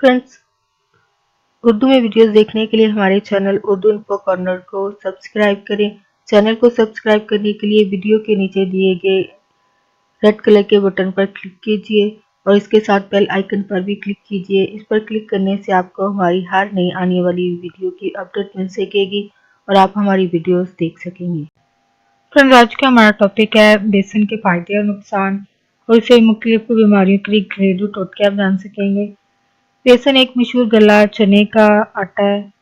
Friends, Urdu में videos देखने के लिए हमारे चैनल उर्दू इन्फो कॉर्नर को सब्सक्राइब करें। चैनल को सब्सक्राइब करने के लिए वीडियो के नीचे दिए गए रेड कलर के बटन पर क्लिक कीजिए और इसके साथ बेल आइकन पर भी क्लिक कीजिए। इस पर क्लिक करने से आपको हमारी हर नई आने वाली वीडियो की अपडेट मिल सकेगी और आप हमारी वीडियोस देख सकेंगे। फ्रेंड्स, आज का हमारा टॉपिक है बेसन के फायदे और नुकसान और इससे मुख्तलिफ बीमारियों के लिए घरेलू टोटके आप जान सकेंगे। बेसन एक मशहूर गला चने का आटा है।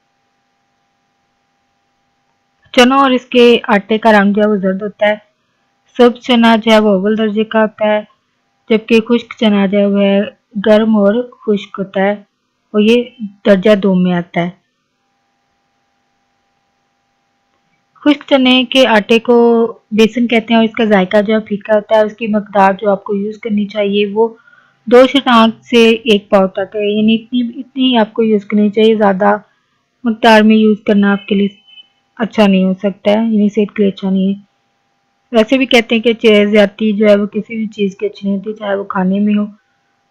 चना और इसके आटे का रंग जो है वो जर्द होता है। सब्ज चना जो है वो अव्वल दर्जे का होता है, जबकि खुश्क चना जो है वह गर्म और खुश्क होता है और ये दर्जा 2 में आता है। खुश्क चने के आटे को बेसन कहते हैं और इसका जायका जो है फीका होता है। उसकी मकदार जो आपको यूज़ करनी चाहिए वो 2 शतांक से 1 पाव तक है, यानी इतनी ही आपको यूज़ करनी चाहिए। ज़्यादा मकदार में यूज़ करना आपके लिए अच्छा नहीं हो सकता है, यानी सेहत के लिए अच्छा नहीं है। वैसे भी कहते हैं कि ज्यादती जो है वो किसी भी चीज़ की अच्छी नहीं होती, चाहे वो खाने में हो,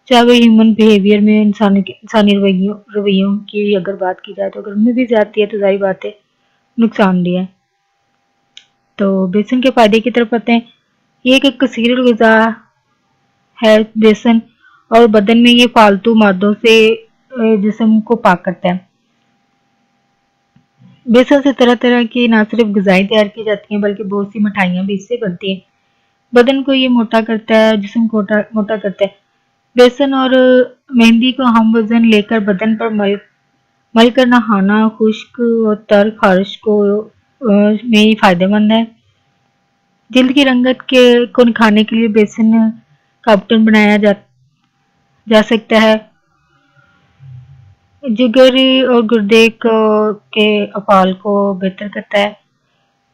चाहे वो ह्यूमन बिहेवियर में इंसानी रवैयों की अगर बात की जाए तो अगर उनमें भी ज्यादती है तो जाहिर बात है नुकसानदेह है। तो बेसन के फायदे की तरफ आते हैं। ये एक कसीर ग़िज़ा है बेसन, और बदन में ये फालतू मादों से जिस्म को पाक करता है। बेसन से तरह तरह की न सिर्फ ग़िज़ाएं तैयार की जाती हैं बल्कि बहुत सी मिठाइयाँ भी इससे बनती हैं। बदन को ये मोटा करता है, जिस्म को मोटा करता है। बेसन और मेहंदी को हम वजन लेकर बदन पर मल कर नहाना खुश्क और तर खारिश में फायदेमंद है। जिल्द की रंगत को निखारने के लिए बेसन का अपटन बनाया जा सकता है। जिगर और गुर्दे के अफ़ाल को बेहतर करता है।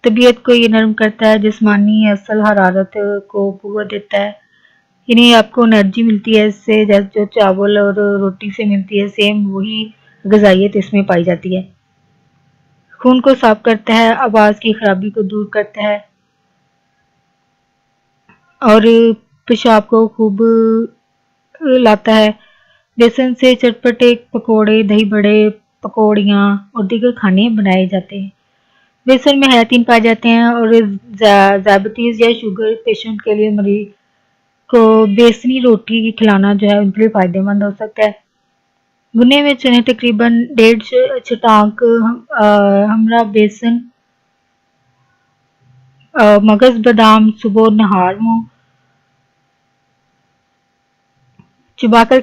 तबीयत को ये नरम करता है। जिस्मानी असल हरारत को कुव्वत देता है, यानी आपको एनर्जी मिलती है इससे, जो चावल और रोटी से मिलती है, सेम वही ग़िज़ाइयत इसमें पाई जाती है। खून को साफ करता है, आवाज़ की खराबी को दूर करता है और पेशाब को खूब लाता है। बेसन से चटपटे पकोड़े, दही बड़े, पकौड़ियाँ और दीगर खाने बनाए जाते हैं। बेसन में हैलातीन पाए जाते हैं और डायबिटीज़ या शुगर पेशेंट के लिए मरीज को बेसनी रोटी खिलाना जो है उनके लिए फायदेमंद हो सकता है। भुने हुए चने तकरीबन 1.5 शतांक हमरा बेसन, मगज बादाम सुबह नहार मुँह चबाकर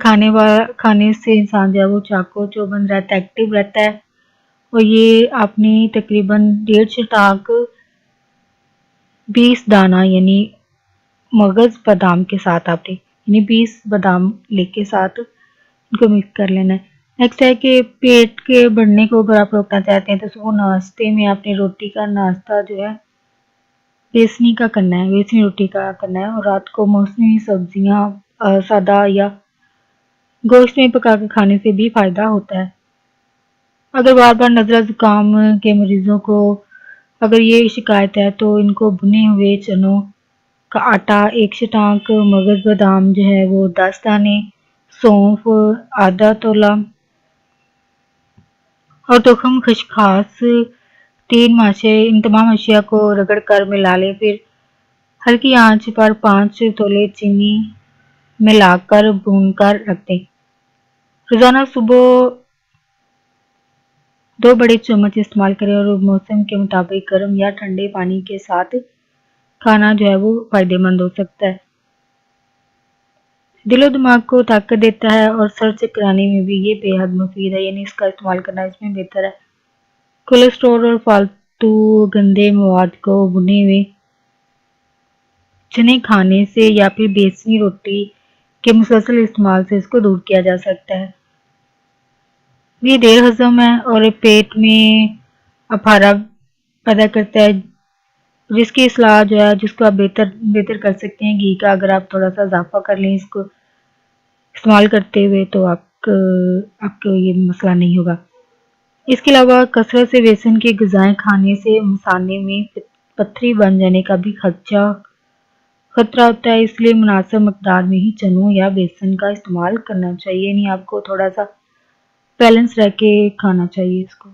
खाने से इंसान जो है वो चाको चौबंद रहता है, एक्टिव रहता है। और ये आपने तकरीबन 1.5 शतांक 20 दाना यानी मगज बादाम के साथ आपने यानी 20 बादाम लेके साथ इनको मिक्स कर लेना है। नेक्स्ट है कि पेट के बढ़ने को अगर आप रोकना चाहते हैं तो सुबह नाश्ते में आपने रोटी का नाश्ता जो है बेसनी का करना है, बेसनी रोटी का करना है। और रात को मौसमी सब्जियां सादा या गोश्त में पकाकर खाने से भी फायदा होता है। अगर बार बार नज़ला जुकाम के मरीजों को अगर ये शिकायत है तो इनको भुने हुए चनों का आटा 1 शतांक, मगज बादाम जो है वो 10 दाने, सौंफ आधा तोला और तुखम खसखस 3 माशे, इन तमाम अशिया को रगड़ कर मिला लें। फिर हल्की आंच पर 5 तोले चीनी मिलाकर भूनकर रख दें। रोजाना सुबह 2 बड़े चम्मच इस्तेमाल करें और मौसम के मुताबिक गर्म या ठंडे पानी के साथ खाना जो है वो फायदेमंद हो सकता है। दिलो दिमाग को ताकत देता है और सर चकराने में भी ये बेहद मुफीद है, यानी इसका इस्तेमाल करना इसमें बेहतर है। कोलेस्ट्रॉल और फालतू गंदे मवाद को भुने हुए चने खाने से या फिर बेसनी रोटी के मुसलसल इस्तेमाल से इसको दूर किया जा सकता है। ये देर हजम है और पेट में अफारा पैदा करता है, जिसकी इस्लाह जो है जिसको आप बेहतर कर सकते हैं घी का। अगर आप थोड़ा सा इजाफा कर लें इसको इस्तेमाल करते हुए तो आपको ये मसला नहीं होगा। इसके अलावा कसरत से बेसन की ग़िज़ाएं खाने से मसाने में पत्थरी बन जाने का भी खतरा होता है, इसलिए मुनासिब मकदार में ही चनों या बेसन का इस्तेमाल करना चाहिए। नहीं आपको थोड़ा सा بیلنس رہ کے کھانا چاہیے اس کو۔